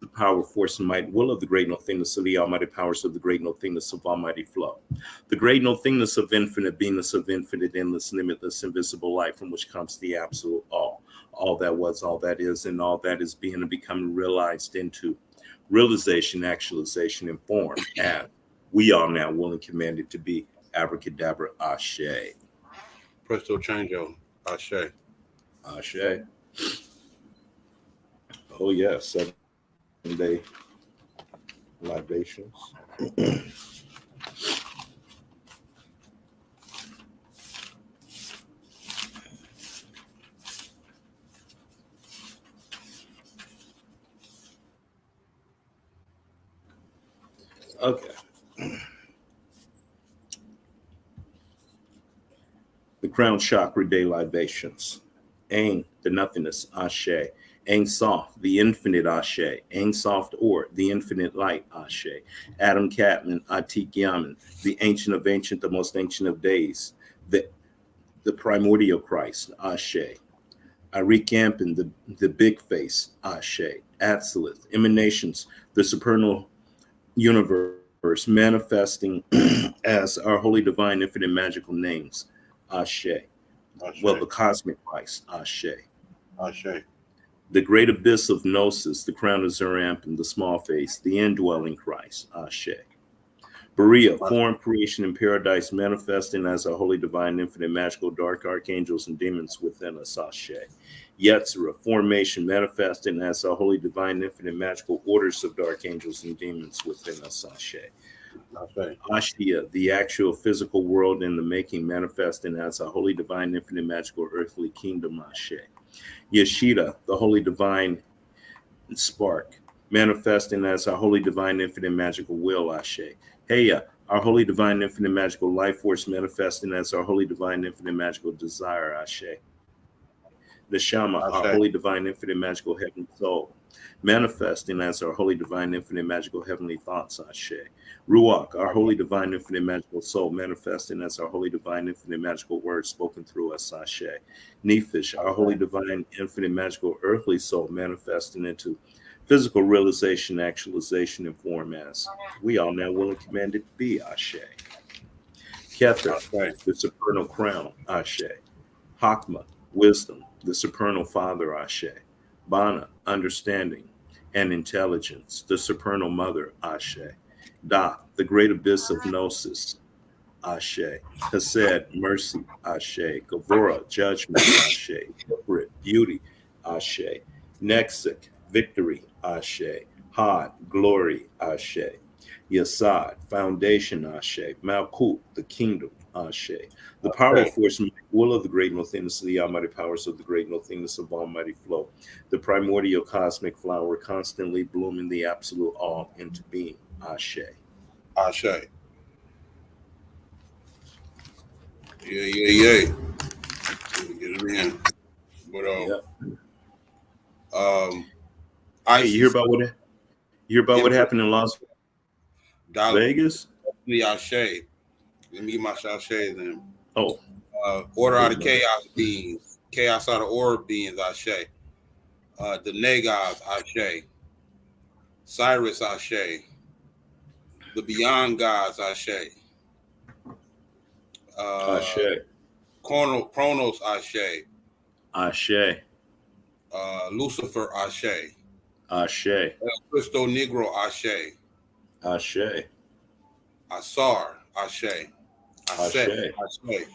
the power, force, and might, will of the great nothingness of the almighty powers of the great nothingness of almighty flow. The great nothingness of infinite beingness of infinite, endless, limitless, invisible light from which comes the absolute all that was, all that is, and all that is being and becoming realized into realization, actualization, and form as we are now willing commanded to be. Abracadabra, Ashe. Presto Chango. Ashe. Ashe. Oh, yeah, 7-day libations. Okay. The crown chakra day libations. Ain, the nothingness, Ashe. Ain soft, the infinite Ashe. Ain soft or, the infinite light, Ashe. Adam Catman, Atik Yaman, the ancient of ancient, the most ancient of days. The primordial Christ, Ashe. Arik Ampin, the big face, Ashe. Absolute, emanations, the supernal universe manifesting as our holy divine infinite magical names, Ashe. Ashe. Well, the cosmic Christ, Ashe. Ashe. The great abyss of Gnosis, the crown of Zerampin, the small face, the indwelling Christ, Ashe. Berea, form, creation, and paradise manifesting as a holy divine infinite magical dark archangels and demons within us, Ashe. Yetzirah, formation manifesting as a holy divine infinite magical orders of dark angels and demons within us, Ashe. Ashe. Ashia, the actual physical world in the making, manifesting as a holy divine infinite magical earthly kingdom, Ashe. Yeshida, the holy divine spark, manifesting as our holy divine infinite magical will, Ashe. Heya, our holy divine infinite magical life force, manifesting as our holy divine infinite magical desire, Ashe. Neshama, our Ashe. holy divine infinite magical heavenly soul, manifesting as our holy divine infinite magical heavenly thoughts, Ashe. Ruach, our holy divine infinite magical soul, manifesting as our holy divine infinite magical words spoken through us, Ashe. Nephish, our holy divine infinite magical earthly soul, manifesting into physical realization, actualization, and form as we all now will and commanded to be, Ashe. Kether, Ashe. the supernal crown, Ashe. Hakma, wisdom, the supernal father, Ashe. Bana, understanding and intelligence, the supernal mother, Ashe. Da, the great abyss of gnosis, Ashe. Hesed, mercy, Ashe. Gavora, judgment, Ashe. Hiprit, beauty, Ashe. Nexic, victory, Ashe. Had, glory, Ashe. Yasad, foundation, Ashe. Malkut, the kingdom, Ashe. The power, force, and will of the great nothingness of the almighty powers of the great nothingness of almighty flow. The primordial cosmic flower constantly blooming the absolute all into being, Ashe. Ashe. Yeah. Get it in. But Yeah. Hey, ISIS, you hear about what infinite happened in Las dollar, Vegas? Ashe. Let me get my Ashe then. Oh, Order out of amen. chaos beings. Chaos out of order beings, Ashe. The Nagas, Ashe. Cyrus, Ashe. The Beyond Gods, Ashe. Uh, Ashe, Chronos, Ashe. Ashe, Lucifer, Ashe. Ashe, El Cristo Negro, Ashe. Ashe, Asar, Ashe. Aset, Ashe, Ashe.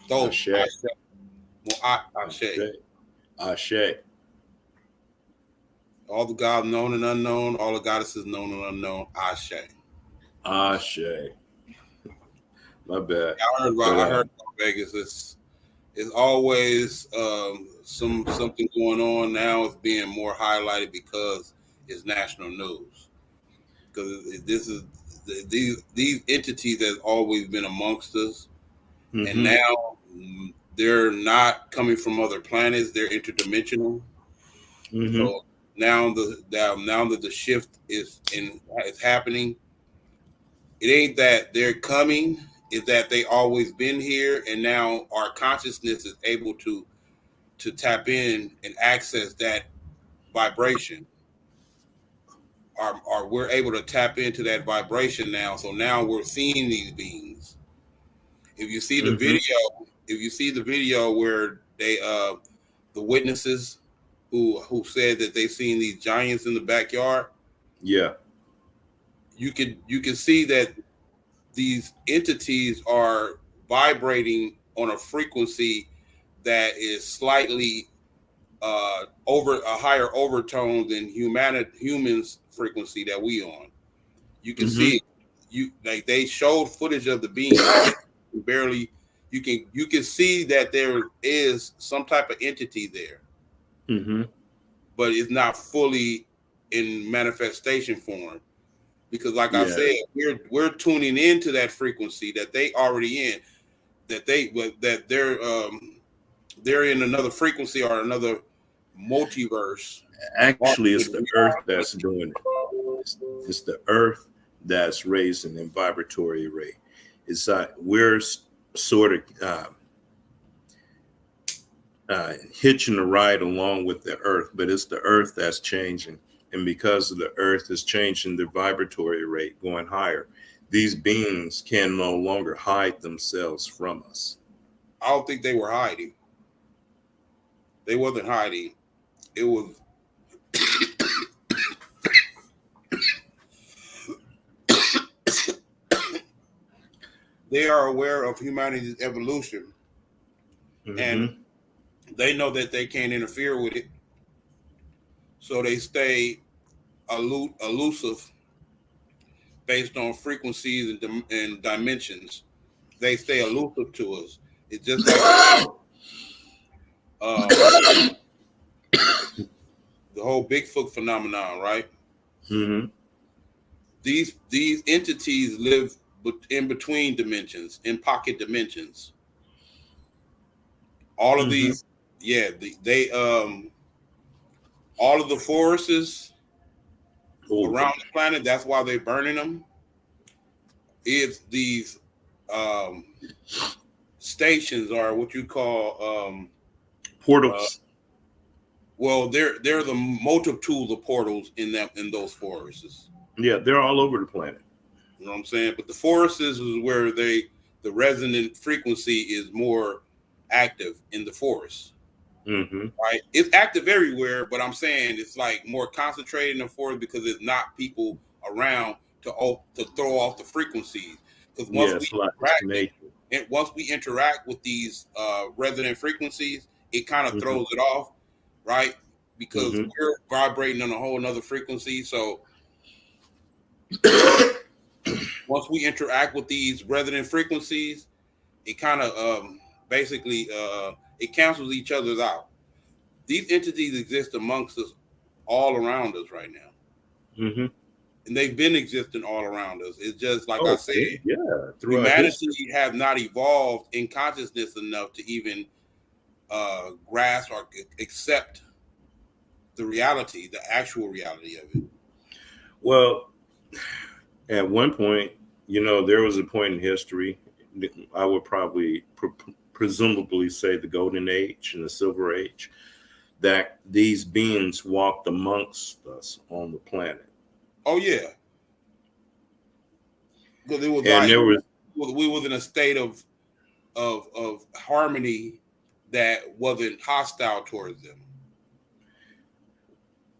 Thoth, Ashe, Ashe. Mu'at, Ashe. Ashe, Ashe, All the gods known and unknown, all the goddesses known and unknown, Ashe. Ashe. My bad. I But heard about Vegas. It's always something going on now. It's being more highlighted because it's national news. Because this is these entities that's always been amongst us, and mm-hmm, now they're not coming from other planets. They're interdimensional. mm-hmm, So now that the shift is happening, it ain't that they're coming, is that they always been here, and now our consciousness is able to tap in and access that vibration. are we're able to tap into that vibration now. So now we're seeing these beings. If you see the Mm-hmm. video, if you see the video where they the witnesses who said that they seen these giants in the backyard, Yeah. you can see that these entities are vibrating on a frequency that is slightly over a higher overtone than humans frequency that we on. You can see Mm-hmm. it. You like they showed footage of the beings. Barely you can see that there is some type of entity there, Mm-hmm. but it's not fully in manifestation form. Because like I Yeah. said, we're tuning into that frequency that they already in, that they're in another frequency or another multiverse. Actually, it's the Earth that's doing it. It's the Earth that's raising the vibratory rate. It's we're sort of hitching the ride along with the Earth, but it's the Earth that's changing. And because of the Earth is changing the vibratory rate, going higher, these beings can no longer hide themselves from us. I don't think they were hiding. They wasn't hiding. It was they are aware of humanity's evolution, and Mm-hmm. they know that they can't interfere with it, so they stay elusive based on frequencies and dimensions. They stay elusive to us. It's just like um, the whole Bigfoot phenomenon, right? Mm-hmm. These entities live in between dimensions, in pocket dimensions. All of Mm-hmm. these, yeah, they all of the forests Oh, around the planet. That's why they're burning them. It's these um, stations, or what you call uh, portals. well, they're the multitude of portals in them in those forests. Yeah, they're all over the planet. You know what I'm saying? But the forests is where the resonant frequency is more active in the forest. Mm-hmm. Right? It's active everywhere, but I'm saying it's like more concentrated in the forest because there's not people around to throw off the frequencies. Because Yeah, it's like it's nature. once we interact with these resonant frequencies, it kind of Mm-hmm. throws it off, right? Because Mm-hmm. we're vibrating on a whole nother frequency. So once we interact with these resonant frequencies, it kind of basically it cancels each other's out. These entities exist amongst us, all around us right now, Mm-hmm. and they've been existing all around us. It's just like I Oh, said, yeah, throughout humanity history. have not evolved in consciousness enough to even grasp or accept the reality, the actual reality of it. Well, at one point, there was a point in history. I would probably presumably say the Golden Age and the Silver Age, that these beings walked amongst us on the planet, Oh yeah, because it was and like there was we was in a state of harmony that wasn't hostile towards them.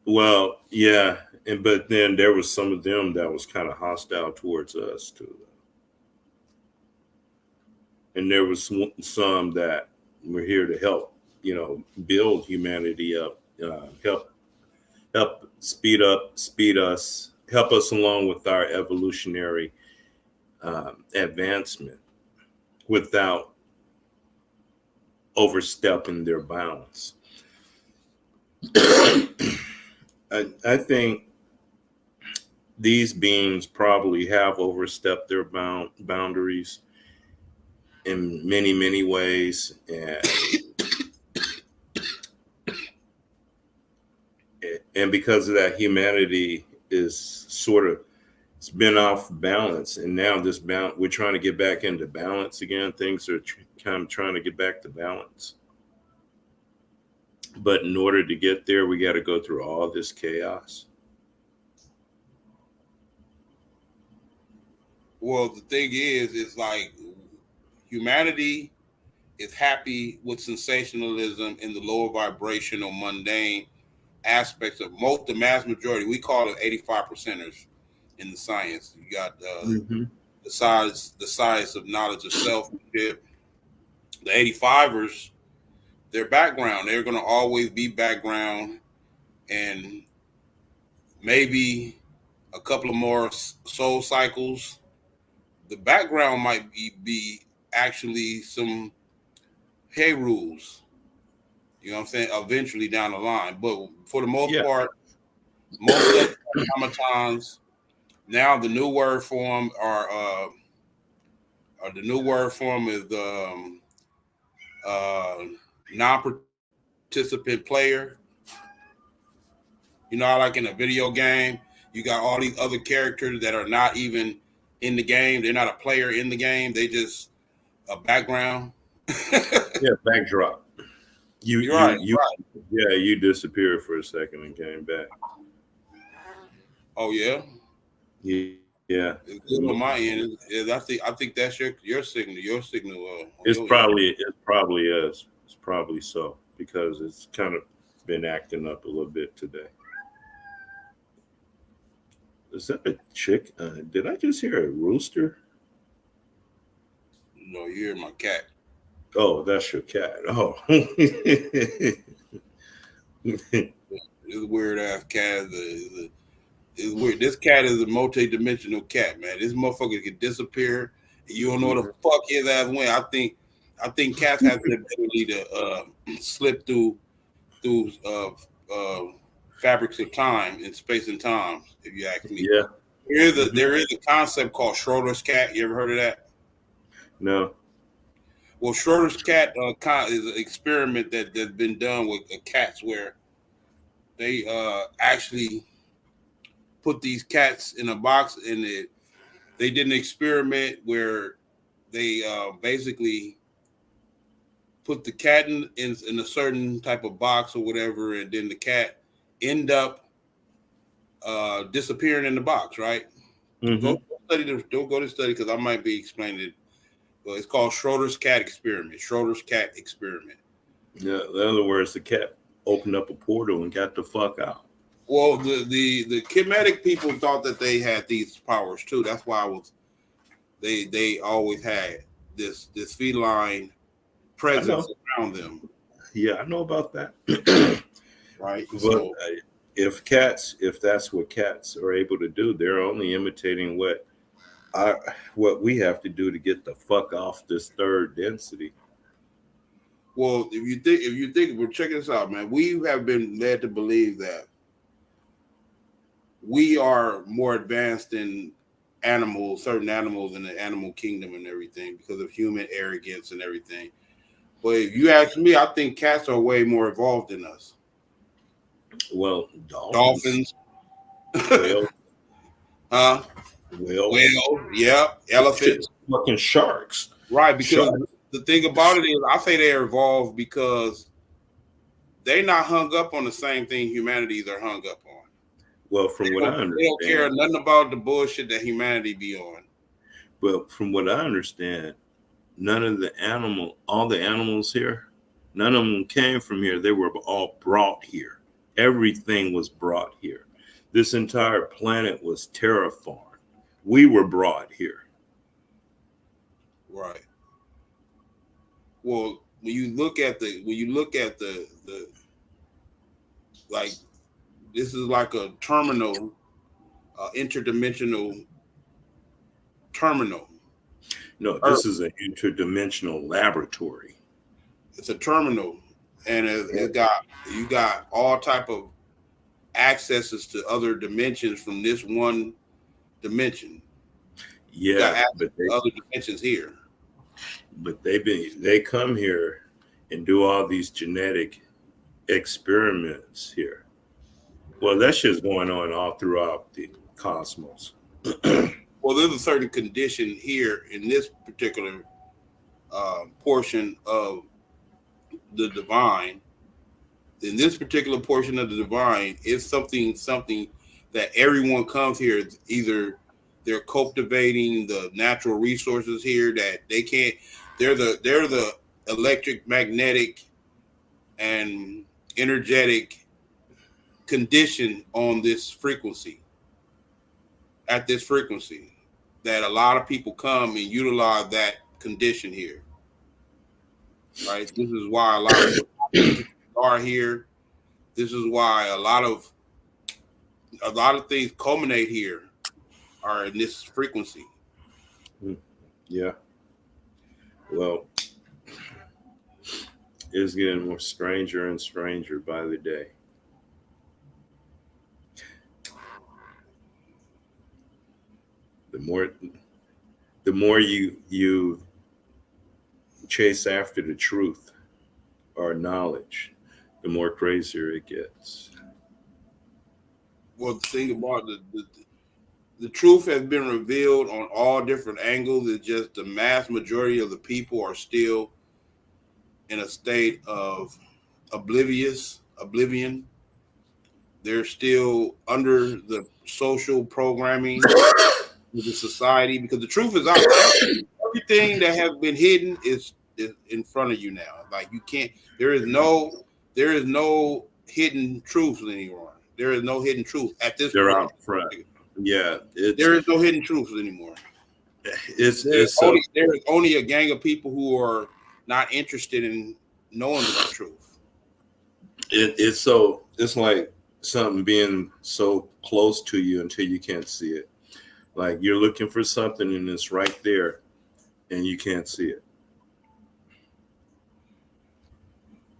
well, yeah, and but then there was some of them that was kind of hostile towards us too, and there was some that were here to help, build humanity up, help speed us, help us along with our evolutionary advancement without overstepping their bounds. I think these beings probably have overstepped their boundaries in many, many ways. And because of that, humanity is sort of it's been off balance, and now we're trying to get back into balance again. Things are kind of trying to get back to balance, but in order to get there, we got to go through all this chaos. Well, the thing is, it's like humanity is happy with sensationalism in the lower vibrational, mundane aspects of most, the mass majority. We call it 85 percenters in the science. You got Hmm. the science of knowledge of self. The 85ers, their background, they're going to always be background, and maybe a couple of more soul cycles. The background might be actually some hay rules. You know what I'm saying? Eventually down the line, but for the most Yeah, part, most of the automatons now the new word form are the new word form is uh, non-participant player. You know, like in a video game, you got all these other characters that are not even in the game. They're not a player in the game. They just a background. yeah. Backdrop. You You're you right, you. right. Yeah, you disappeared for a second and came back. Oh yeah, Yeah, it's good on my end. I think that's your signal. Your signal on it's your end. probably is. It's probably so because it's kind of been acting up a little bit today. Is that a chick? Did I just hear a rooster? No, you hear my cat. Oh, that's your cat. Oh, This weird ass cat. It's weird. This cat is a multi-dimensional cat, man. This motherfucker can disappear. And you don't know where the fuck his ass went. I think cats have the ability to slip through fabrics of time and space and time. If you ask me, yeah. Hmm. there is a concept called Schrodinger's cat. You ever heard of that? No. Well, Schrodinger's cat is an experiment that's been done with cats where they actually put these cats in a box and they did an experiment where they basically put the cat in a certain type of box or whatever, and then the cat end up disappearing in the box. Right? Go Hmm. study the don't go to study because I might be explaining it. But it's called Schrodinger's cat experiment. Schrodinger's cat experiment. Yeah. In other words, the cat opened up a portal and got the fuck out. Well, the Kemetic people thought that they had these powers too. That's why I was they always had this feline I presence know. around them, Yeah, I know about that. right? But So, if that's what cats are able to do, they're only imitating I, what we have to do to get the fuck off this third density. well, if you think, well, check this out, man. We have been led to believe that we are more advanced than animals, certain animals in the animal kingdom and everything, because of human arrogance and everything. But if you ask me, I think cats are way more evolved than us. Well, dolphins, Dolphins, whales, huh? whales, Whales, yeah, shit, elephants, fucking sharks, right? Because sharks. the thing about it is, I say they're evolved because they're not hung up on the same thing humanities are hung up on. Well, from what I They don't care understand, nothing about the bullshit that humanity be on. from what I understand, none of all the animals here, none of them came from here. They were all brought here. Everything was brought here. This entire planet was terraformed. We were brought here. Right. Well, when you look at the like this is like a terminal, interdimensional terminal. No, Earth. this is an interdimensional laboratory. It's a terminal, and it got you got all type of accesses to other dimensions from this one dimension. You got Yeah, access to other dimensions here. they come here and do all these genetic experiments here. Well, that shit's going on all throughout the cosmos. Well, there's a certain condition here in this particular portion of the divine. In this particular portion of the divine, is something that everyone comes here. Either They're cultivating the natural resources here that they can't. They're the electric, magnetic, and energetic condition on this frequency. At this frequency, that a lot of people come and utilize that condition here. Right. This is why a lot of entities are here. This is why a lot of things culminate here are in this frequency. Yeah. Well, it's getting more stranger and stranger by the day. The more you chase after the truth or knowledge, the more crazier it gets. Well, the thing about the truth has been revealed on all different angles. It's just the mass majority of the people are still in a state of oblivion. They're still under the social programming of the society because the truth is out. Everything that has been hidden is in front of you now. Like you can't. There is no hidden truth anymore. There is no hidden truth at this They're point. out front. Yeah, There is no hidden truth anymore. it's There is only a gang of people who are not interested in knowing the truth. it's like something being so close to you until you can't see it. Like you're looking for something and it's right there and you can't see it.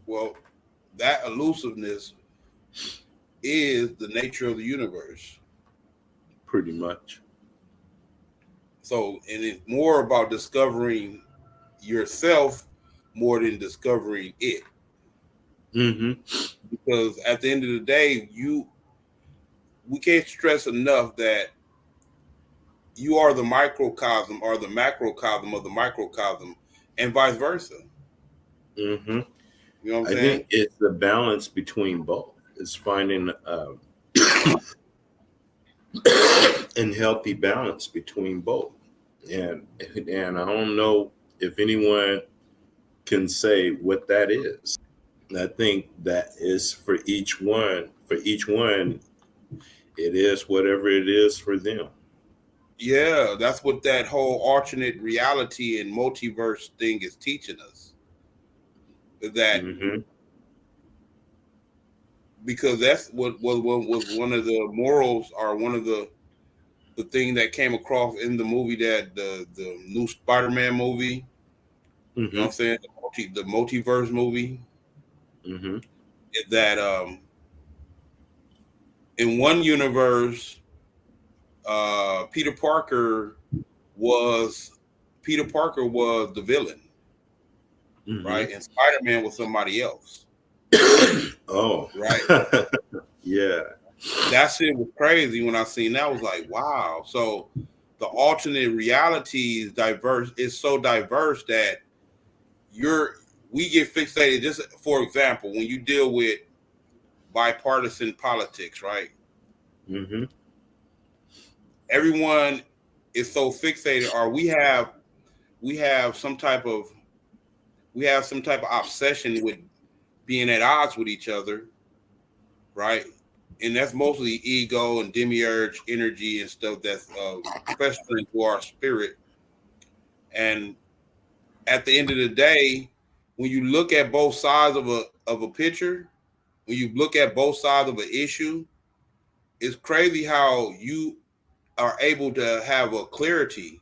Well, that elusiveness is the nature of the universe. Pretty much. So, and it's more about discovering yourself more than discovering it. Mm-hmm. Because at the end of the day, we can't stress enough that you are the microcosm or the macrocosm of the microcosm, and vice versa. Mm-hmm. You know what I'm I think saying? it's the balance between both. It's finding and healthy balance between both. And I don't know if anyone can say what that is. I think that is for each one. For each one, it is whatever it is for them. Yeah, that's what that whole alternate reality and multiverse thing is teaching us. That Mm-hmm. because that's what was one of the morals or one of the thing that came across in the movie that the new Spider-Man movie. You know what Mm-hmm. I'm saying? The multiverse movie Mm-hmm. is that in one universe, Peter Parker was Peter Parker was the villain, Mm-hmm. right? And Spider-Man was somebody else, Oh, right? yeah. That shit was crazy when I seen that. I was like, wow. So the alternate reality is diverse. It's so diverse that you're we get fixated. Just for example, when you deal with bipartisan politics, right? Mm-hmm. Everyone is so fixated, or we have some type of obsession with being at odds with each other, right? And that's mostly ego and demiurge energy and stuff that's festering to our spirit. And at the end of the day, when you look at both sides of a picture, when you look at both sides of an issue, it's crazy how you are able to have a clarity.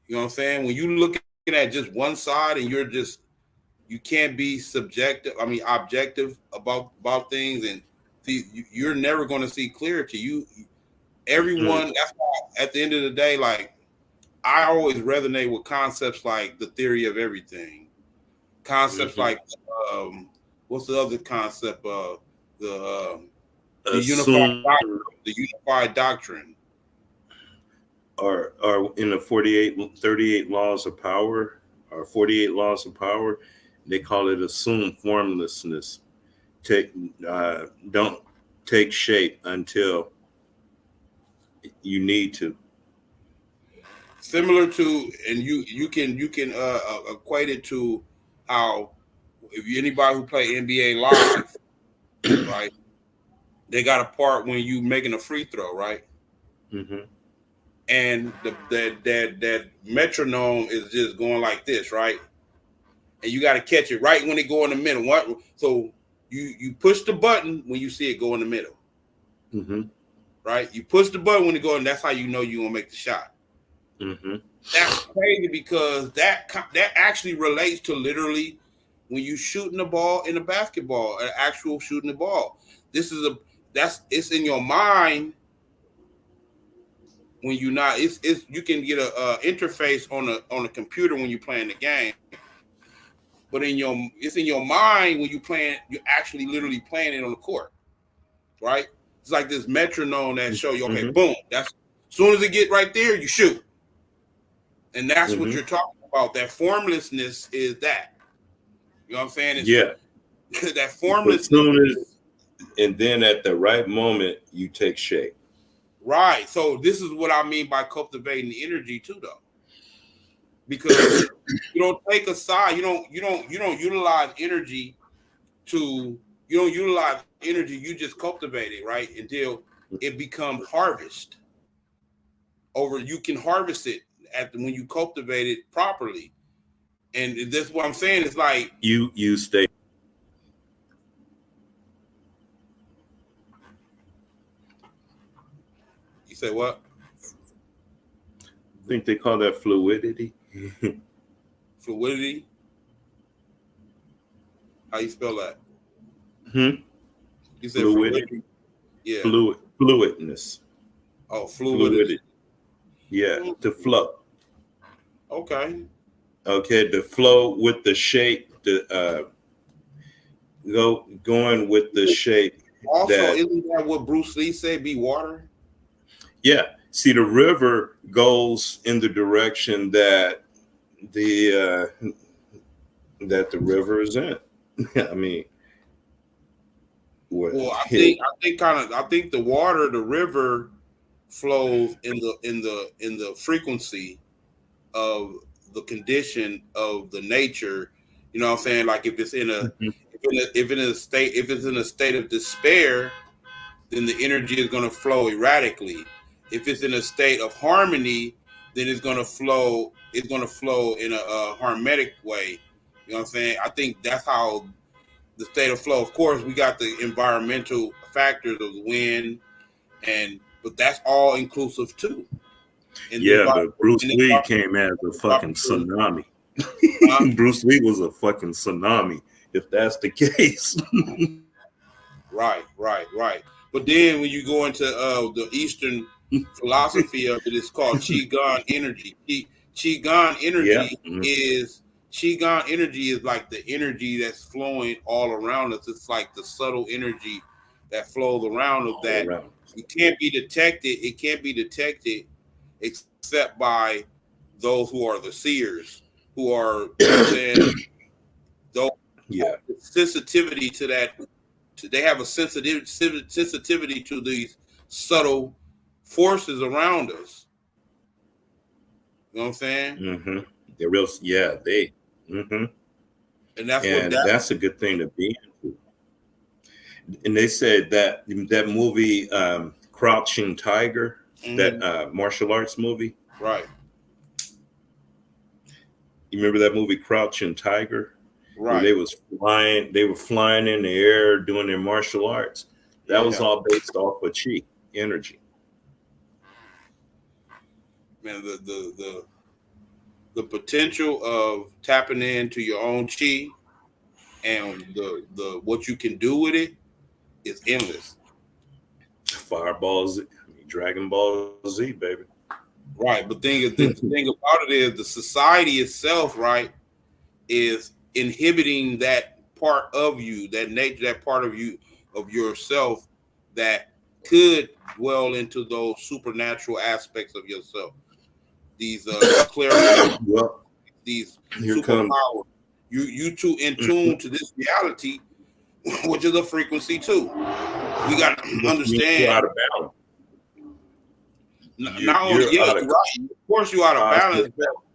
You know what I'm saying? When you're looking at just one side and you can't be subjective. I mean, objective about things, and see, you're never going to see clarity. Everyone. That's why at the end of the day, like I always resonate with concepts like the theory of everything. Concepts Mm-hmm. like what's the other concept? The the unified Assume doctrine. The unified doctrine. or in the 38 laws of power or 48 laws of power, they call it assumed formlessness. Take don't take shape until you need to. Similar to, and you can equate it to how if you anybody who play NBA live, right? They got a part when you making a free throw, right? Mm-hmm. And that metronome is just going like this, right? And you got to catch it right when it go in the middle. What? So you push the button when you see it go in the middle, Mm-hmm. right? You push the button when it go, and that's how you know you gonna make the shot. Mm-hmm. That's crazy because that actually relates to literally when you shooting the ball in a basketball, an actual shooting the ball. This is it's in your mind when you not. It's you can get a interface on a computer when you're playing the game, but it's in your mind when you playing. You're actually literally playing it on the court, right? It's like this metronome that show you, okay, Mm-hmm. boom. That's as soon as it get right there, you shoot, and that's what Mm-hmm. you're talking about. That formlessness is that. You know what I'm saying? Yeah. It's that As formlessness. soon as, and then at the right moment, you take shape. Right. So this is what I mean by cultivating the energy too, though, because you don't take a side. You don't utilize energy to. You don't utilize energy. You just cultivate it, right, until it becomes harvest. Over, you can harvest it when you cultivate it properly, and that's what I'm saying. It's like You stay. you say what I think they call that fluidity. fluidity. How you spell that? Hmm? You said Fluidity. fluidity. Yeah. Fluidness. Oh, fluidity. Fluidity. Yeah, to flow. Okay. Okay, to flow with the shape. To going with the shape Also, that. isn't that what Bruce Lee said? Be water. Yeah. See, the river goes in the direction the that the river is in. I mean, what? Well, I think the water, the river flows in the frequency of the condition of the nature. You know what I'm saying? Like if it's in a if it's in a state of despair, then the energy is going to flow erratically. If it's in a state of harmony, then it's going to flow. It's going to flow in a harmonic way. You know what I'm saying? I think that's how the state of flow. Of course, we got the environmental factors of the wind, but that's all inclusive too. In the Yeah, environment, but Bruce in the Lee came as a fucking tropical, tsunami. uh, Bruce Lee was a fucking tsunami, if that's the case. right. But then when you go into the Eastern philosophy of it, it's called Qigong energy. Qigong Yeah. energy is Qigong energy is like the energy that's flowing all around us. It's like the subtle energy that flows around us All that around. it can't be detected. It can't be detected except by those who are the seers, who are, you know what I'm saying, those Yeah. sensitivity to that. They have a sensitivity to these subtle forces around us. You know what I'm saying? Mm-hmm. They're real. Yeah, they. Mm-hmm. And that's what And that. that's a good thing to be into. And they said that movie, Crouching Tiger, that Mhm. martial arts movie. Right, You remember that movie, Crouching Tiger, where right, they were flying in the air doing their martial arts. That was yeah, all based off of chi energy. man. The potential of tapping into your own chi and the what you can do with it is endless. Fireballs, Dragon Ball Z, baby. Right, but the thing about it is the society itself, right, is inhibiting that part of you, that nature, that part of you, of yourself that could dwell into those supernatural aspects of yourself. These clairvoyant, Well, these here comes. superpowers. You too in tune to this reality, which is a frequency too. We got to Which means you're understand. out of balance. Not only, you're yeah, out you're of right. Of course, you out of balance, cosmic but balance.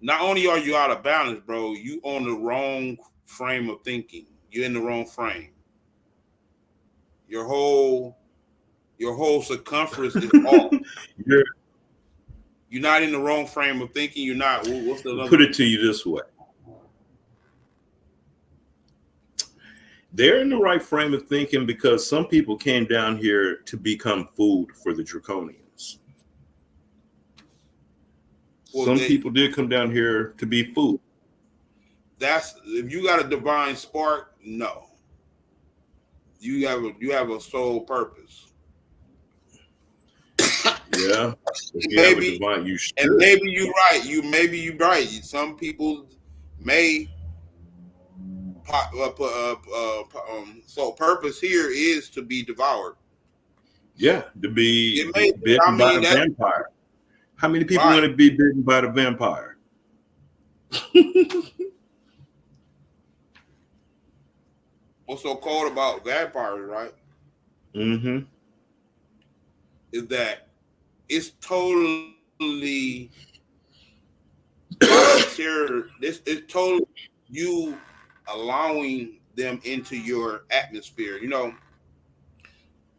not only are you out of balance, bro, you on the wrong frame of thinking. You're in the wrong frame. Your whole circumference is off. You're, You're not in the wrong frame of thinking. You're not. What's the put other? it to you this way. They're in the right frame of thinking because some people came down here to become food for the draconians. Well, Some people did come down here to be food. that's if you got a divine spark. No, you have a sole purpose. Yeah. If you have a Maybe, divine, you and should. maybe you're right. Maybe you're right. Some people may so purpose here is to be devoured. Yeah, to be It may be, I bitten by mean the that vampire. How many people right. want to be bitten by the vampire? What's so cold about vampires, right? Mm-hmm. Is that it's totally volunteer. This is totally you allowing them into your atmosphere. You know,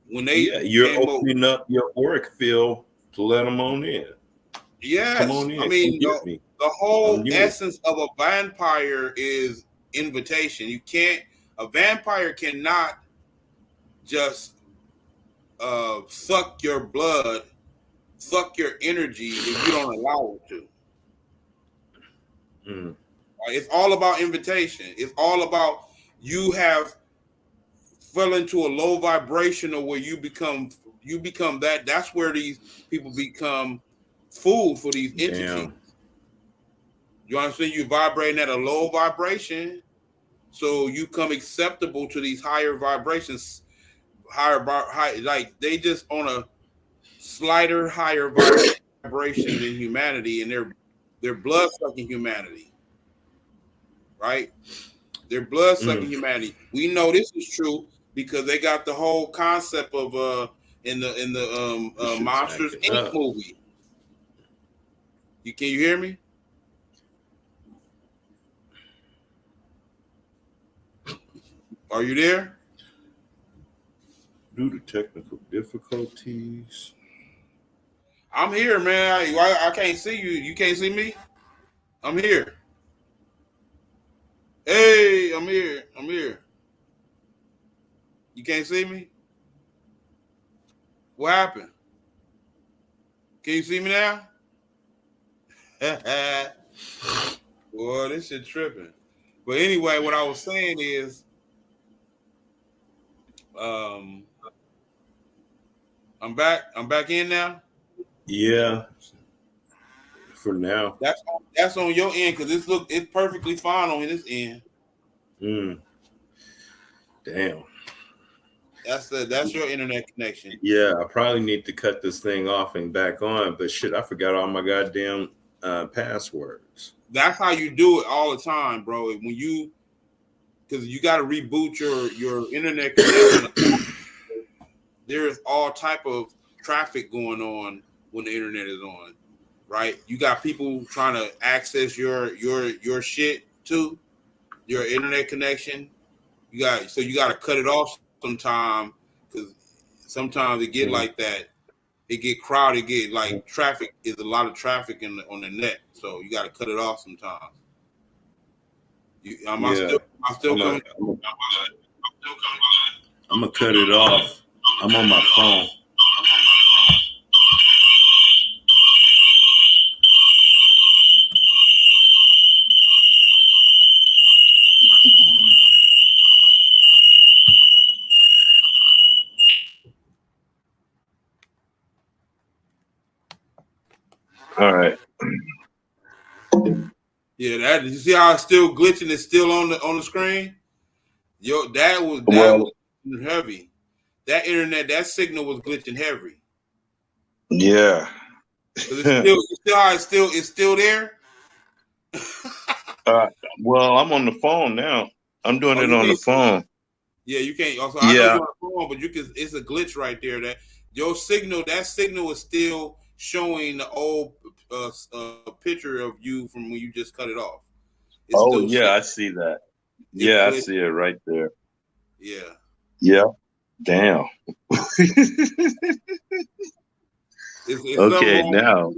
when they Yeah, you're came over, opening up your auric field to let them on in. Come yes, on I in. Come mean get me. the I'm whole yours. essence of a vampire is invitation. You can't. A vampire cannot just suck your blood, suck your energy if you don't allow it to. Mm. It's all about invitation. It's all about you have fell into a low vibrational where you become that. That's where these people become food for these entities. Damn. You understand? You vibrating at a low vibration, so you come acceptable to these higher vibrations. Like they just on a slighter higher vibration than humanity, and they're blood sucking humanity, right? They're blood sucking Mm. humanity. We know this is true because they got the whole concept of in the This shit's Monsters acting Inc. up. movie. Can you hear me? Are you there? Due to technical difficulties. I'm here, man. I can't see you. You can't see me. I'm here. Hey, I'm here. I'm here. You can't see me? What happened? Can you see me now? Boy, this shit tripping. But anyway, what I was saying is, I'm back. I'm back in now. Yeah. For now. That's on your end because it's perfectly fine on this end. Mm. Damn. That's your internet connection. Yeah, I probably need to cut this thing off and back on, but shit, I forgot all my goddamn passwords. That's how you do it all the time, bro. Because you got to reboot your internet connection. There's all type of traffic going on when the internet is on, right? You got people trying to access your shit too, your internet connection. You got to cut it off sometime because sometimes it get like that. It get crowded. Get like traffic is a lot of traffic on the net, so you got to cut it off sometimes. I'm Yeah, still coming. I'm gonna cut it off. I'm on my phone. All right. Yeah, that you see how it's still glitching? It's still on the screen. Yo, that was heavy. That internet, that signal was glitching heavy. Yeah. It's still there. Well, I'm on the phone now. I'm doing Oh, it you on the can't. phone. Yeah, you can't. Also, I know Yeah. you're on the phone, but you can. It's a glitch right there. That your signal, that signal is still showing the old picture of you from when you just cut it off. It's Oh still yeah, I see that. it's Yeah, I glitch. see it right there. Yeah. Yeah. Damn. It's something Okay, wrong. now.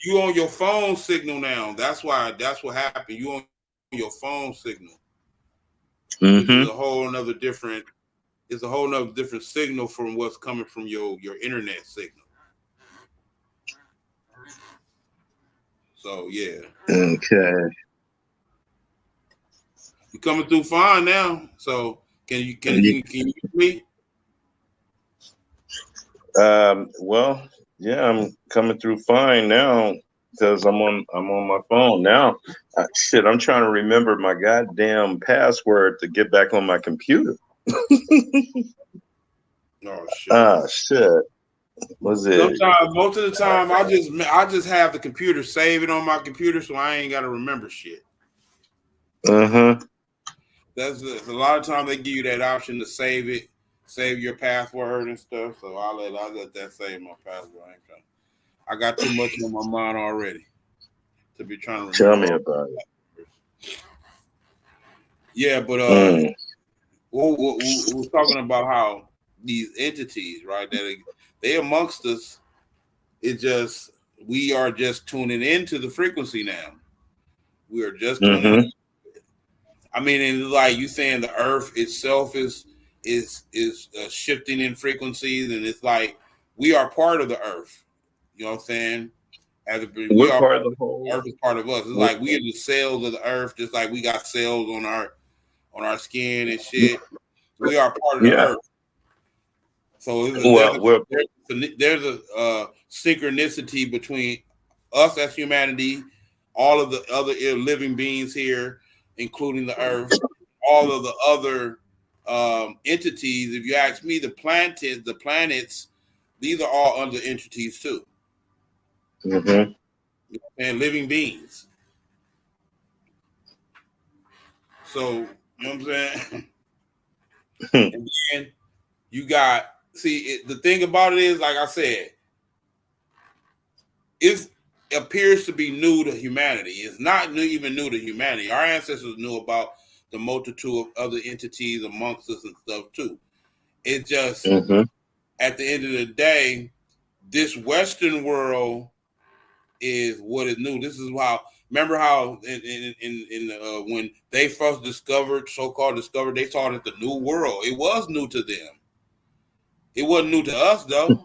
You on your phone signal now. That's why. That's what happened. You on your phone signal, which is a Mm-hmm. whole another different. It's a whole nother different signal from what's coming from your internet signal. So yeah, Okay. you coming through fine now. So can you hear me? Well, yeah, I'm coming through fine now because I'm on my phone now. Shit, I'm trying to remember my goddamn password to get back on my computer. Oh shit. Shit. Was it? Sometimes, most of the time, I just have the computer save it on my computer, so I ain't got to remember shit. Uh-huh. That's a lot of times they give you that option to save it, save your password and stuff. So I let that save my password. I got too much on my mind already to be trying to Tell remember me all. about it. Yeah, but Mm. we're talking about how these entities, right? They amongst us. It just we are just tuning into the frequency now. We are just tuning in. Mm-hmm. I mean, and like you saying, the Earth itself is shifting in frequencies, and it's like we are part of the Earth. You know what I'm saying? We We're are part part of of the the whole. Earth is part of us. It's like we are the cells of the Earth, just like we got cells on our skin and shit. We are part of the Yeah. Earth. So Well, we're. there's a synchronicity between us as humanity, all of the other living beings here, including the Earth, all of the other entities. If you ask me, the planets, these are all under entities too, Mm-hmm. and living beings. So you know what I'm saying. And then you got the thing about it is, like I said, it appears to be new to humanity. It's not even new to humanity. Our ancestors knew about the multitude of other entities amongst us and stuff too. It just Mm-hmm. at the end of the day, this Western world is what is new. This is how. Remember how when they first discovered, so-called discovered, they saw it as the new world. It was new to them. It wasn't new to us though.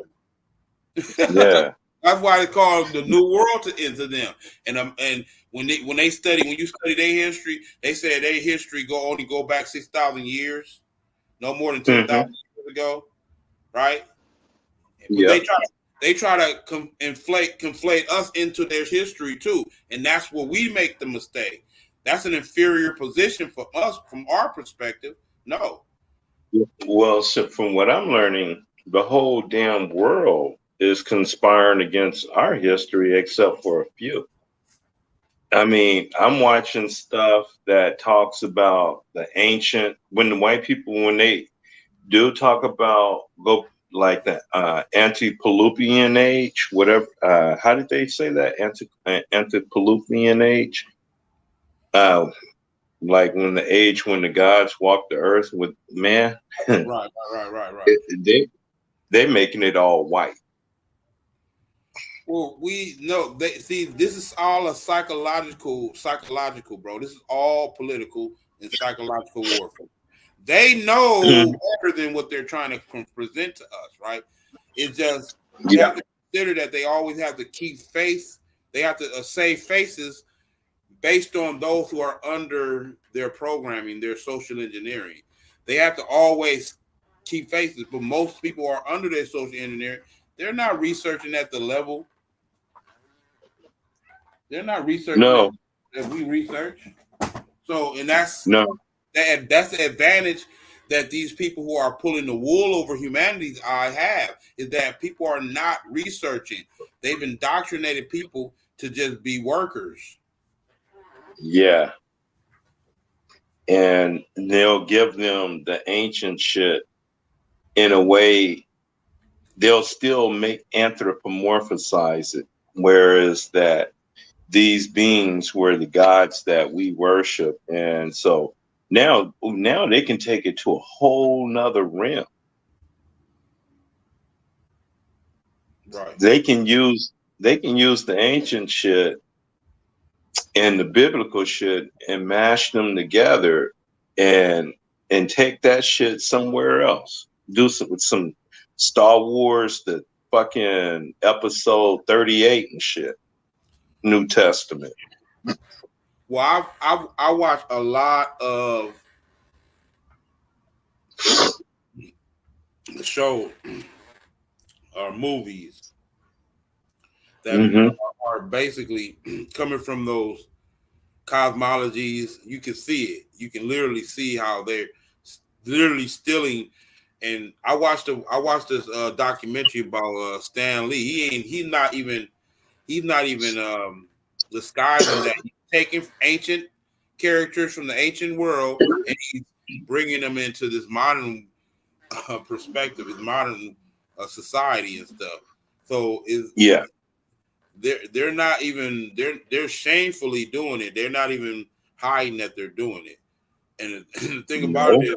Yeah. That's why it's called the New World to them. And when you study their history, they said their history only go back 6,000 years, no more than 10,000 Mm-hmm. years ago, right? But Yep. they try to conflate us into their history too, and that's where we make the mistake. That's an inferior position for us from our perspective. No, Well, so from what I'm learning, the whole damn world is conspiring against our history, except for a few. I mean, I'm watching stuff that talks about the ancient, when the white people, when they do talk about go like the antediluvian age, whatever. How did they say that? Antediluvian age. Uh, like when the age when the gods walked the earth with man. right. they they making it all white. Well, we know they see this is all a psychological, bro. This is all political and psychological warfare. They know Mhm. better than what they're trying to present to us, right? It's just you Yeah. have to consider that they always have to keep faith. They have to save faces based on those who are under their programming, their social engineering. They have to always keep faces, but most people are under their social engineering. They're not researching at the level. They're not researching No, that we research. So, and no, that's the advantage that these people who are pulling the wool over humanity's eye have is that people are not researching. They've indoctrinated people to just be workers. yeah. And they'll give them the ancient shit in a way. they'll still make anthropomorphize it, whereas that these beings were the gods that we worship. And so now they can take it to a whole nother realm. Right. They can use the ancient shit and the biblical shit and mash them together and take that shit somewhere else. Do some Star Wars, the fucking episode 38 and shit. New Testament. Well, I watch a lot of the show or movies that Mm-hmm. are basically coming from those cosmologies. You can see it. You can literally see how they're literally stealing. And I watched this documentary about Stan Lee. He's not even disguising that. He's taking ancient characters from the ancient world and he's bringing them into this modern perspective, this modern society and stuff. So is Yeah. they're not even they're shamefully doing it. They're not even hiding that they're doing it. And the thing about it No. is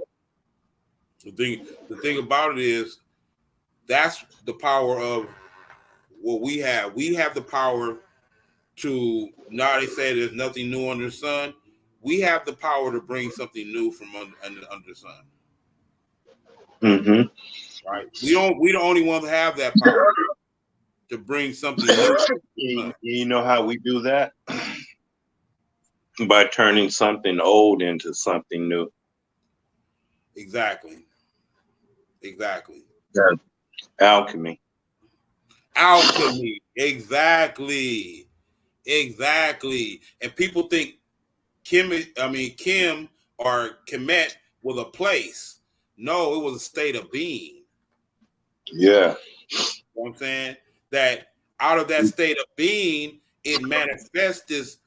the thing about it is that's the power of what we have. We have the power to now they say there's nothing new under the sun. We have the power to bring something new from under the sun. Mm-hmm. Right? We the only ones that have that power to bring something new. You know how we do that? By turning something old into something new. Exactly. Yeah. Alchemy. Alchemy. Exactly. And people think Kim or Kemet was a place. No, it was a state of being. Yeah. You know what I'm saying? That out of that state of being, it manifests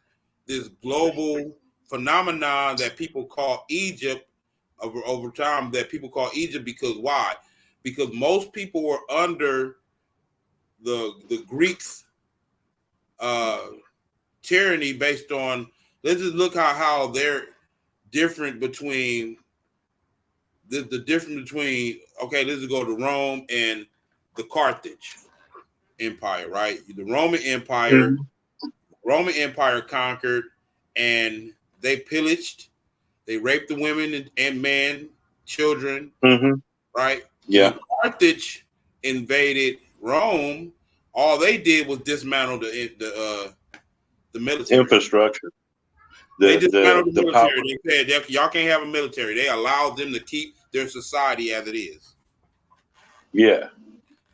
this global phenomenon that people call Egypt over time, that people call Egypt because why? Because most people were under the Greeks tyranny based on, let's just look how they're different between the difference between, okay, let's just go to Rome and the Carthage Empire, right? The Mm-hmm. Roman Empire conquered and they pillaged, they raped the women and men, children, Mm-hmm. right? Yeah. When Carthage invaded Rome, all they did was dismantle the military. Infrastructure. They The dismantled the the the power. military. They said y'all can't have a military. They allowed them to keep their society as it is. Yeah.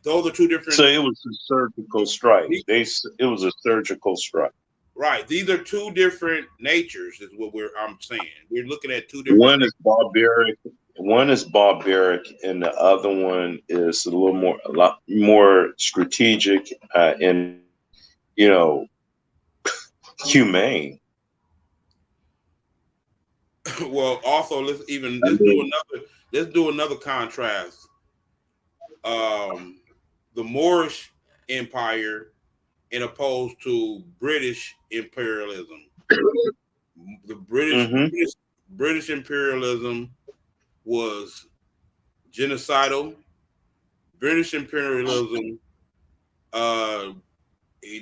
Those are two So different. it was a surgical strike. It was a surgical strike. Right. These are two different natures, is what I'm saying. We're looking at two different. One is barbaric. One is barbaric, and the other one is a lot more strategic, and you know, humane. Well, also I mean, let's do another contrast. The Moorish Empire, in opposed to British imperialism. The mm-hmm, British imperialism was genocidal. British imperialism, uh,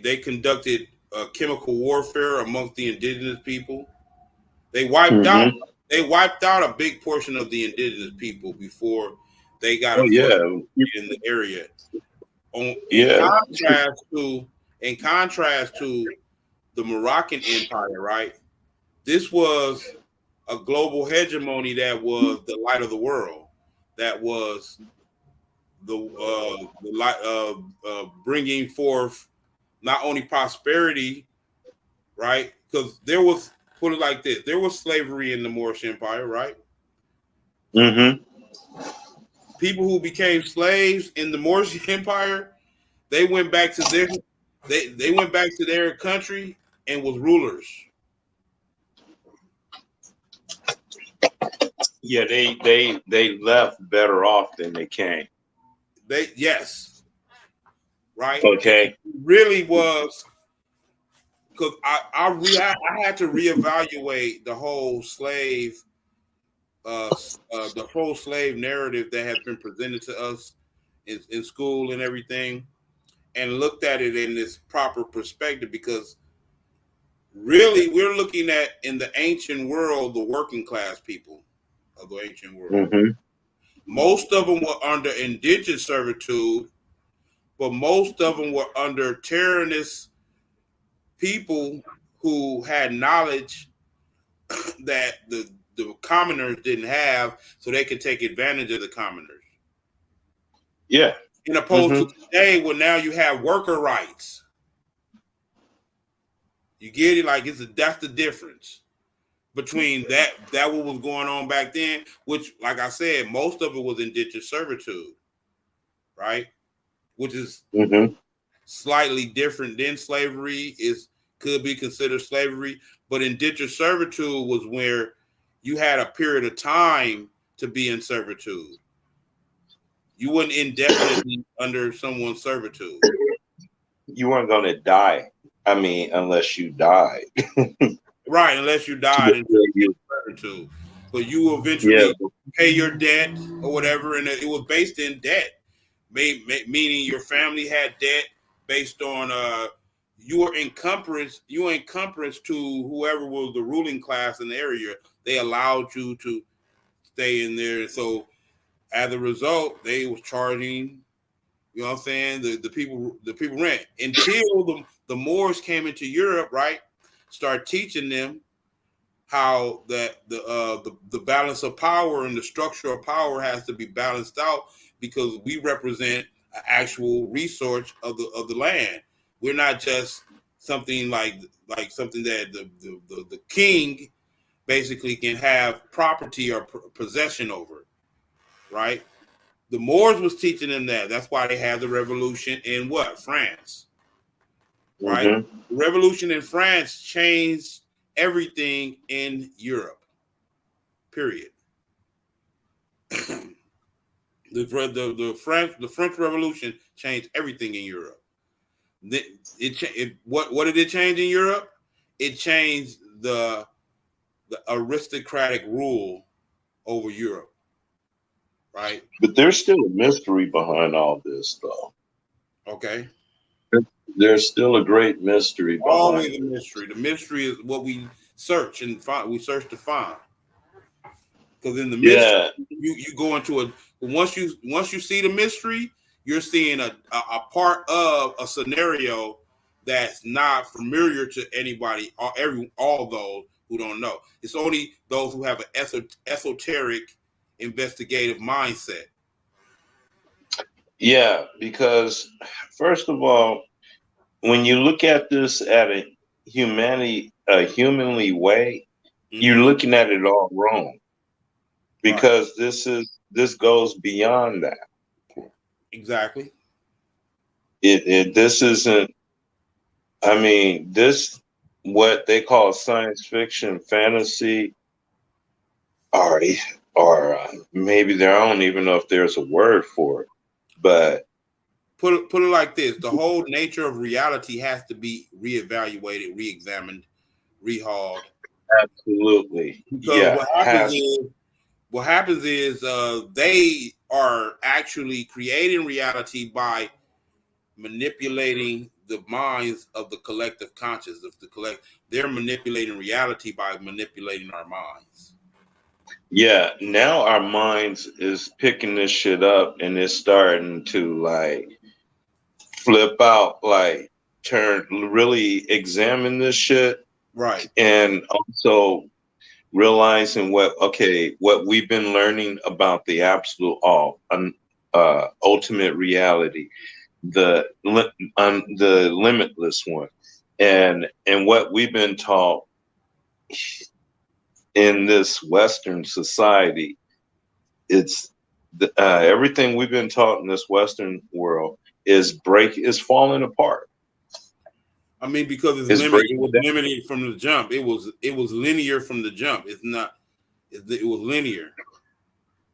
they conducted chemical warfare amongst the indigenous people. They wiped out mm-hmm. they wiped out a big portion of the indigenous people before they got Oh a foot yeah, in the area. In yeah. contrast to the Moroccan Empire, right? This was a global hegemony that was the light of the world. That was the light of bringing forth not only prosperity, right? Because there was, put it like this, there was slavery in the Moorish Empire, right? Mm-hmm. People who became slaves in the Moorish Empire, they went back to they went back to their country and was rulers. Yeah, they left better off than they came. They, yes. right? Okay. It really was, because I had to reevaluate the whole slave narrative that has been presented to us in school and everything, and looked at it in this proper perspective, because really we're looking at, in the ancient world, the working class people of the ancient world. Mm-hmm. Most of them were under indentured servitude, but most of them were under tyrannous people who had knowledge that the commoners didn't have, so they could take advantage of the commoners. Yeah. In opposed to Mm-hmm. today, where now you have worker rights. You get it? Like, that's the difference between that what was going on back then, which, like I said, most of it was indentured servitude, right? Which is Mm-hmm. slightly different than slavery, could be considered slavery, but indentured servitude was where you had a period of time to be in servitude. You weren't indefinitely under someone's servitude. You weren't going to die. I mean, unless you died. Right, unless you died in servitude. But you will Yeah. eventually pay your debt or whatever, and it was based in debt, meaning your family had debt based on you were encumbrance to whoever was the ruling class in the area. They allowed you to stay in there. So as a result, they was charging, you know what I'm saying, the people rent, until the Moors came into Europe, right? Start teaching them how that the balance of power and the structure of power has to be balanced out, because we represent an actual resource of the land. We're not just something like something that the king basically can have property or possession over, right? The Moors was teaching them that. That's why they had the revolution in what? France, right? Mm-hmm. The revolution in France changed everything in Europe. Period. The French Revolution changed everything in Europe. What did it change in Europe? It changed the aristocratic rule over Europe, right? But there's still a mystery behind all this, though. Okay. There's still a great mystery behind Always a this. mystery. The mystery is what we search and find. We search to find. Because in the mystery, Yeah. you go into once you see the mystery, you're seeing a part of a scenario that's not familiar to anybody, or all those who don't know. It's only those who have an esoteric investigative mindset. Yeah. Because, first of all, when you look at this at a humanly way, you're Mm-hmm. looking at it all wrong. Right. Because this goes beyond that. Exactly. This isn't. I mean, this what they call science fiction, fantasy, or maybe there. I don't even know if there's a word for it, but Put it like this: the whole nature of reality has to be reevaluated, reexamined, rehauled. absolutely, Because yeah, has what happens is they are actually creating reality by manipulating the minds of the collective conscious of the collect. They're manipulating reality by manipulating our minds. yeah. Now our minds is picking this shit up and it's starting to like flip out, like turn really examine this shit, Right. and also realizing what we've been learning about the absolute all ultimate reality, the limitless one, and what we've been taught in this Western society. It's everything we've been taught in this Western world is falling apart. I mean, because it's It's limited. It breaking was down. limited from the jump. It was linear from the jump. It's not. It was linear.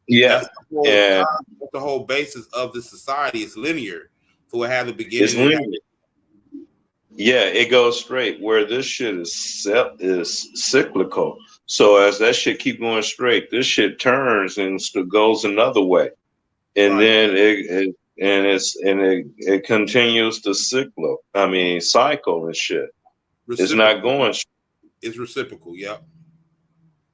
Yeah, That's the whole. and That's the whole basis of the society. It's linear. So it has a It's beginning and linear. Yeah, it goes straight. Where this shit is cyclical. So as that shit keep going straight, this shit turns and goes another way, and right. then it continues to cycle and shit. It's not Reciprocal. going. It's reciprocal. Yep.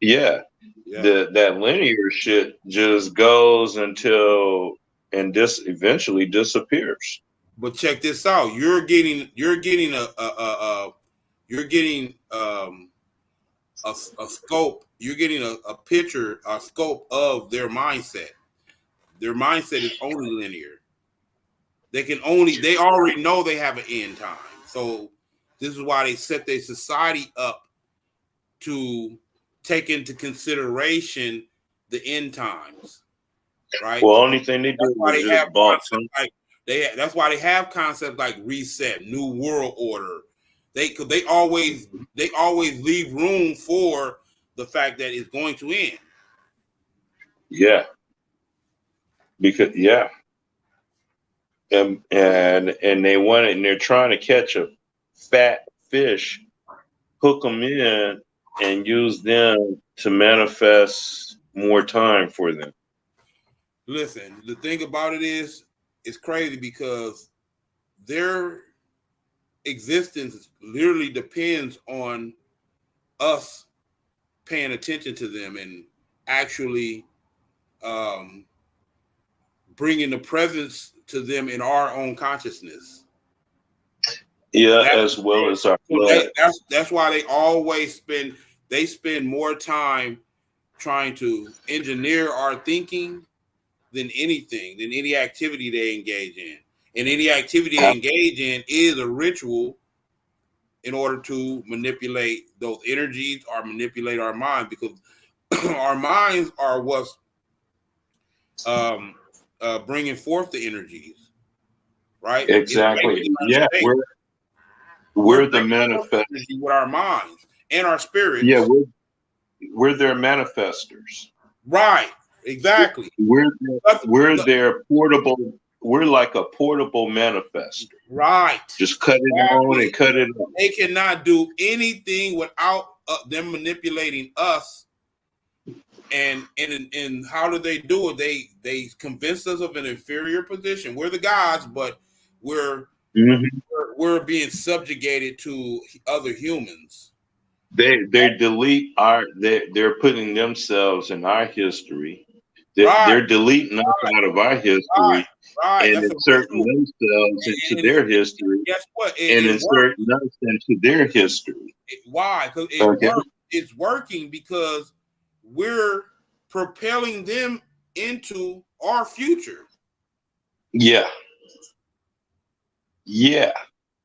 Yeah, Yep. that linear shit just goes until and this eventually disappears. But check this out. You're getting you're getting a scope. You're getting a picture, a scope of their mindset. Their mindset is only linear. They already know they have an end time. So this is why they set their society up to take into consideration the end times, right? Well, only thing they That's did why was they have just bought concepts some. like that's why they have concepts like reset, new world order. They always leave room for the fact that it's going to end. Yeah, because and they want it, and they're trying to catch a fat fish, hook them in, and use them to manifest more time for them. Listen, the thing about it is, it's crazy because their existence literally depends on us paying attention to them and actually um, bringing the presence to them in our own consciousness. Yeah, That, as well as our so blood. that's why they spend more time trying to engineer our thinking than any activity they engage in. And any activity they engage in is a ritual in order to manipulate those energies or manipulate our minds, because our minds are what's um, bringing forth the energies, right? It's Exactly. regulating our Yeah, state. We're we're the bringing forth manifest. energy with our minds and our Yeah, spirits. we're their manifestors. Right. Exactly. We're But- we're their portable. We're like a portable manifester. right. Just cut it on and Exactly. cut it off. They cannot do anything without them manipulating us. And how do they do it? They convince us of an inferior position. We're the gods, but we're Mm-hmm. we're being subjugated to other humans. They delete our. They're putting themselves in our history. Right, They're deleting us out of our right, history right. and That's a inserting ritual. themselves into their history Guess what? and It works. inserting us into their history. Why? Because it Okay. works. It's working because we're propelling them into our future. Yeah. Yeah.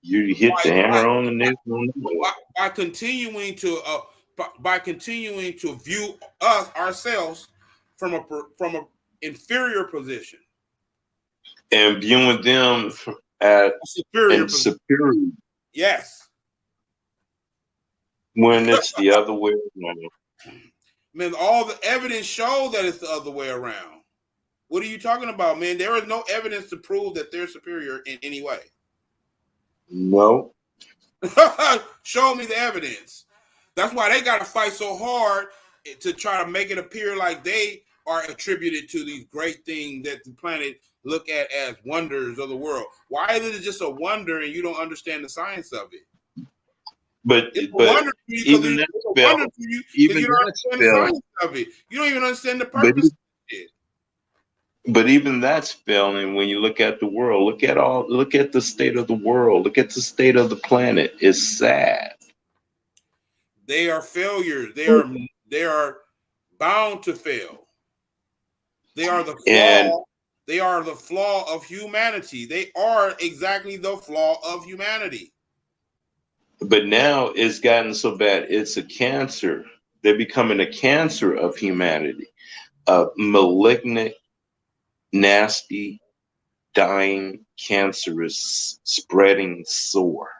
You hit the By, hammer on the nail on the by, head. by continuing to by continuing to view us ourselves from a inferior position, And viewing them at superior and position. superior Yes, when it's the other way around. man. All the evidence shows that it's the other way around. What are you talking about, man? There is no evidence to prove that they're superior in any way. No. Show me the evidence. That's why they got to fight so hard to try to make it appear like they are attributed to these great things that the planet look at as wonders of the world. Why is it just a wonder and you don't understand the science of it? But It's a wonder to you because even it's a wonder to you because you don't that's understand the failing. science of it. You don't even understand the But purpose of it. But even that's failing when you look at the world. Look at the state of the world. Look at the state of the planet. It's sad. They are failures. They are bound to fail. They are the And flaw. They are the flaw of humanity. They are exactly the flaw of humanity. but now it's gotten so bad, it's a cancer. They're becoming a cancer of humanity. A malignant, nasty, dying, cancerous, spreading sore.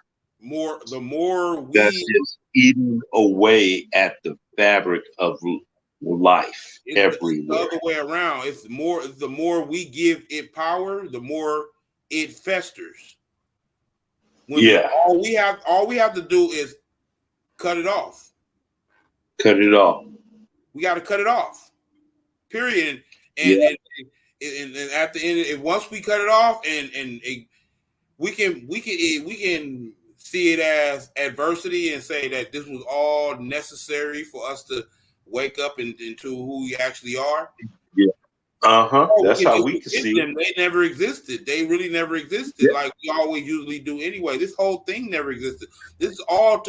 The more That's we just eating away at the fabric of life it's the everywhere. other way around. It's the more we give it power, the more it festers. When Yeah. all we have to do is cut it off. Cut it off. We got to cut it off. Period. And, Yeah. and at the end, if once we cut it off, and we can see it as adversity and say that this was all necessary for us to wake up into who we actually are. Yeah. That's how we can Forget see them. They never existed. They really never existed, like we always usually do anyway. This whole thing never existed. This is all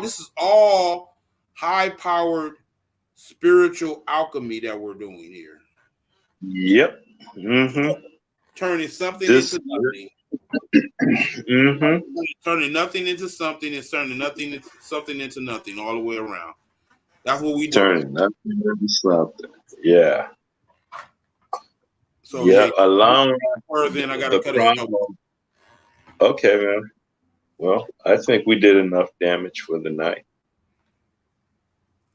This is all high-powered spiritual alchemy that we're doing here. Yep. Mm-hmm. Turning something into nothing. Mm-hmm. Turning nothing into something and turning something into nothing all the way around. That's what we do. Turning nothing into something. Yeah. So yeah, allowing then I got the to cut problem. it. Okay, man. Well, I think we did enough damage for the night.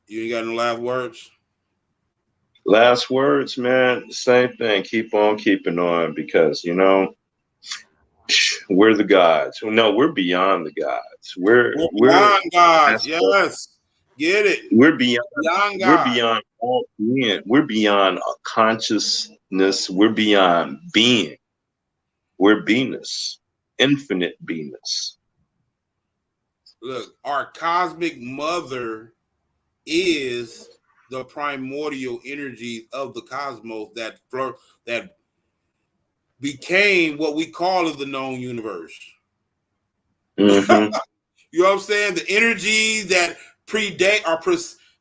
You ain't got no last words? Last words, man. Same thing. Keep on keeping on, because we're the gods. No, we're beyond the gods. We're beyond gods. Yes. Get it. We're beyond God. We're beyond all being. We're beyond consciousness. We're beyond being. We're beingness, infinite beingness. Look, our cosmic mother is the primordial energies of the cosmos that became what we call the known universe. Mm-hmm. You know what I'm saying? The energies that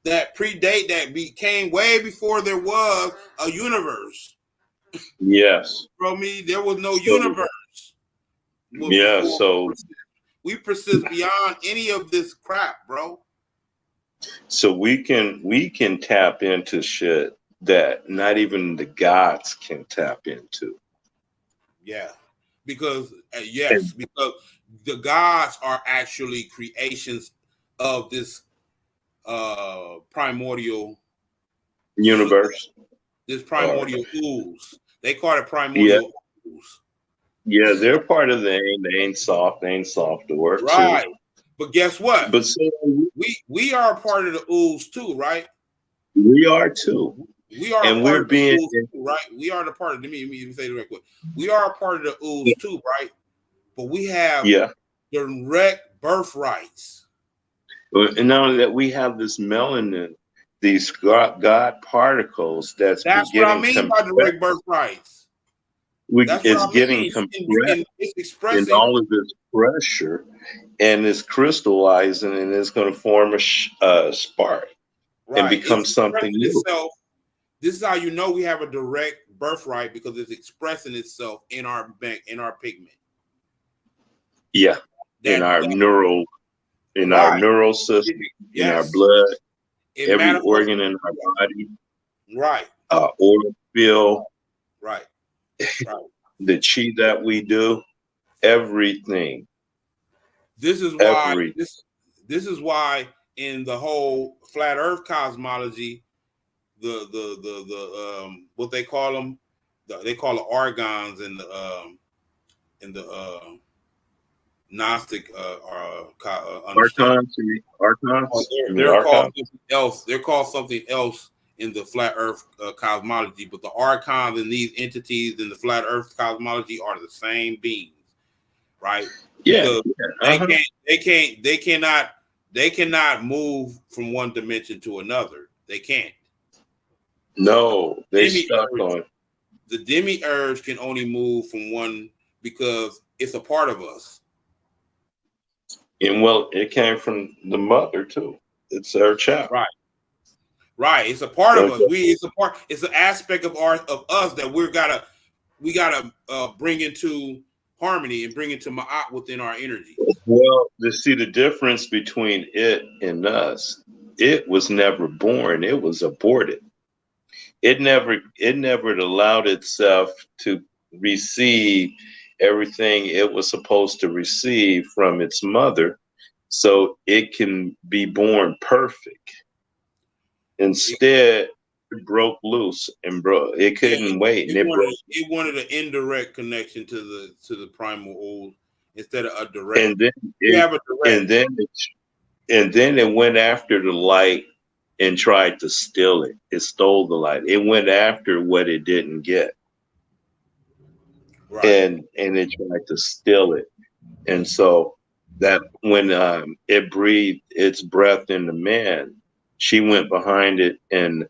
that became way before there was a universe. Yes. From me, there was no universe. Yeah, so we persist beyond any of this crap, bro. So we can tap into shit that not even the gods can tap into. Yeah, because because the gods are actually creations of this primordial universe. This primordial ooze. They call it primordial ooze. Yeah, they're part of the ain't soft to work. Right. Too. But guess what? But so we are a part of the ooze too, right? We are too. We are, and we're being too, right. We are the part of the me. Let me say it real quick. We are a part of the ooze too, right? But we have direct birthrights. And not only that, we have this melanin, these God particles that's what I mean by direct birthrights. It's getting compressed it's expressing in all of this pressure, and it's crystallizing, and it's going to form a spark and become something new. This is how you know we have a direct birthright, because it's expressing itself in our pigment. Yeah, in our neural system, in our blood, every organ in our body. Right. Oil field. Right. The chi that we do, everything. This is why this is why in the whole flat Earth cosmology, the what they call them, they call it argons in the Gnostic archons. They're called something else. They're called something else in the flat Earth cosmology, but the archons and these entities in the flat Earth cosmology are the same beings, right? Yeah, they cannot move from one dimension to another. They can't. No, they stuck on. The demiurge can only move from one because it's a part of us. And well, it came from the mother too. It's our child. Right. It's a part of us. It's an aspect of us that we gotta bring into harmony and bring into ma'at within our energy. Well, to see the difference between it and us, it was never born. It was aborted. It never allowed itself to receive everything it was supposed to receive from its mother, so it can be born perfect. Instead, broke loose and broke. It Yeah, couldn't wait, and it broke. it wanted an indirect connection to the primal old instead of a direct. And then We it, have a and direct. then it, and then it went after the light and tried to steal it. It stole the light. It went after what it didn't get, Right, and it tried to steal it. And so that when it breathed its breath into man, she went behind it and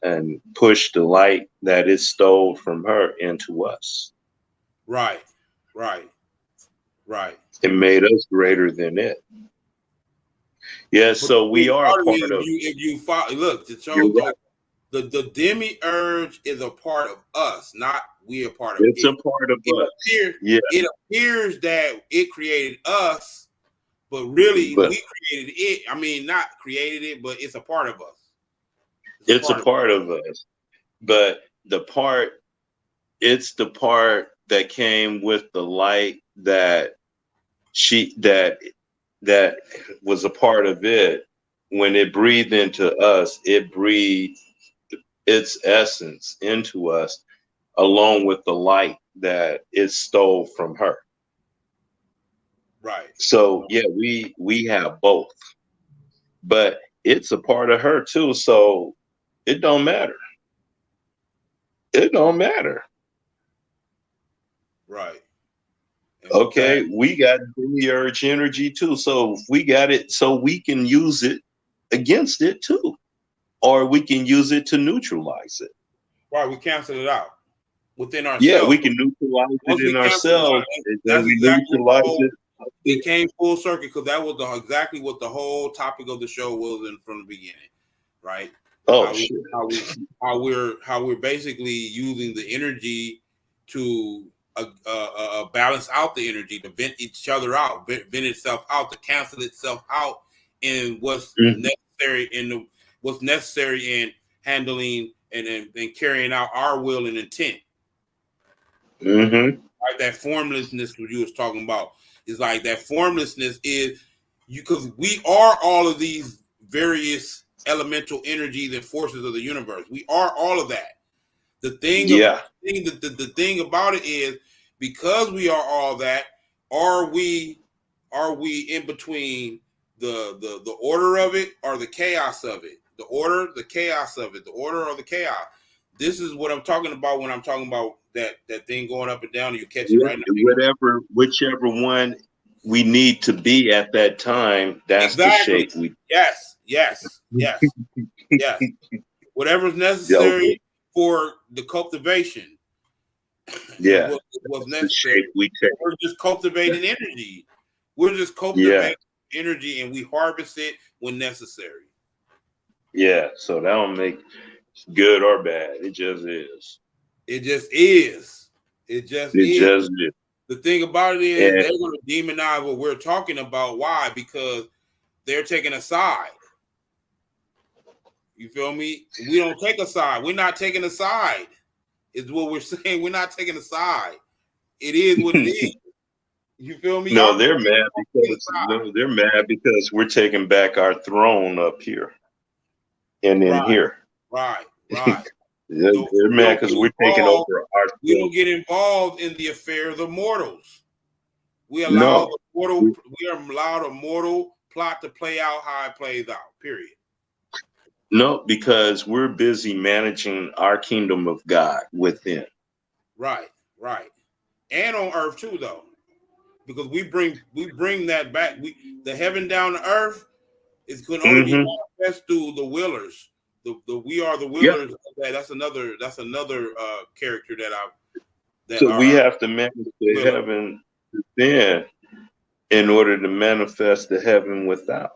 pushed the light that it stole from her into us. right, right, right. It made us greater than it. Yeah, But so the we are a reality part is, of. if you follow, look, it You're shows right. the demiurge is a part of us, not we a part of It's a it. part of us. Yeah, It appears that it created us, but really but we created it. I mean, not created it, but it's a part of us. it's a part of us. But it's the part that came with the light that she that was a part of it. When it breathed into us, it breathed its essence into us, along with the light that it stole from her. Right. So yeah, we have both, but it's a part of her too. So it don't matter. It don't matter. Right. And with that, Okay, we got demiurge energy too. So if we got it, so we can use it against it too, or we can use it to neutralize it. right, we cancel it out within Yeah, we ourselves. can neutralize Once it we in cancel it out, ourselves, and then that's we exactly what the neutralize whole. It it. came full circle because that was exactly what the whole topic of the show was from the beginning, right? Oh How we shit! how we're basically using the energy to balance out the energy, to vent each other out, vent itself out, to cancel itself out in Mm-hmm. what's necessary in handling and carrying out our will and intent. Mm-hmm. Right, that formlessness that you was talking about is like that formlessness is you because we are all of these various elemental energies and forces of the universe. We are all of that. The thing of Yeah. the thing about it is because we are all that, are we in between the order of it or the chaos of it? The order, the chaos of it, the order or the chaos. This is what I'm talking about when I'm talking about that thing going up and down and you catch it right now. Whichever one we need to be at that time, that's the Exactly. shape we. Yes, yes, yes, yes. Whatever's Yeah, necessary for the cultivation is yeah, what's that's the necessary. shape we take. We're just cultivating energy. We're just Yeah, cultivating energy and we harvest it when necessary. yeah. So that don't make good or bad. It just is. It just is. It just It is. just is. The thing about it is And they're going to demonize what we're talking about. Why? Because they're taking a side. You feel me? We don't take a side. We're not taking a side. Is what we're saying. We're not taking a side. It is what it is. You feel me? no, they're mad because we're taking back our throne up here and in Right, here. right, right. So They're mad because we're taking over our we throne. don't get involved in the affairs of mortals. We allow No, we are allowed a mortal plot to play out how it plays out. Period. no, because we're busy managing our kingdom of God within. Right, right. And on earth too, though. Because we bring that back. The heaven down to earth is can only be Mm-hmm. manifest through the willers. The we are the Yeah. willers. That's another character that So we are have to manage the willer. heaven within in order to manifest the heaven without.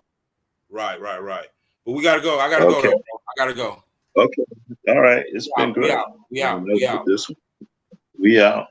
Right, right, right. But we gotta go. I gotta go Okay. though. I gotta go. Okay. All right. It's been We great. out. We out. We out. We out.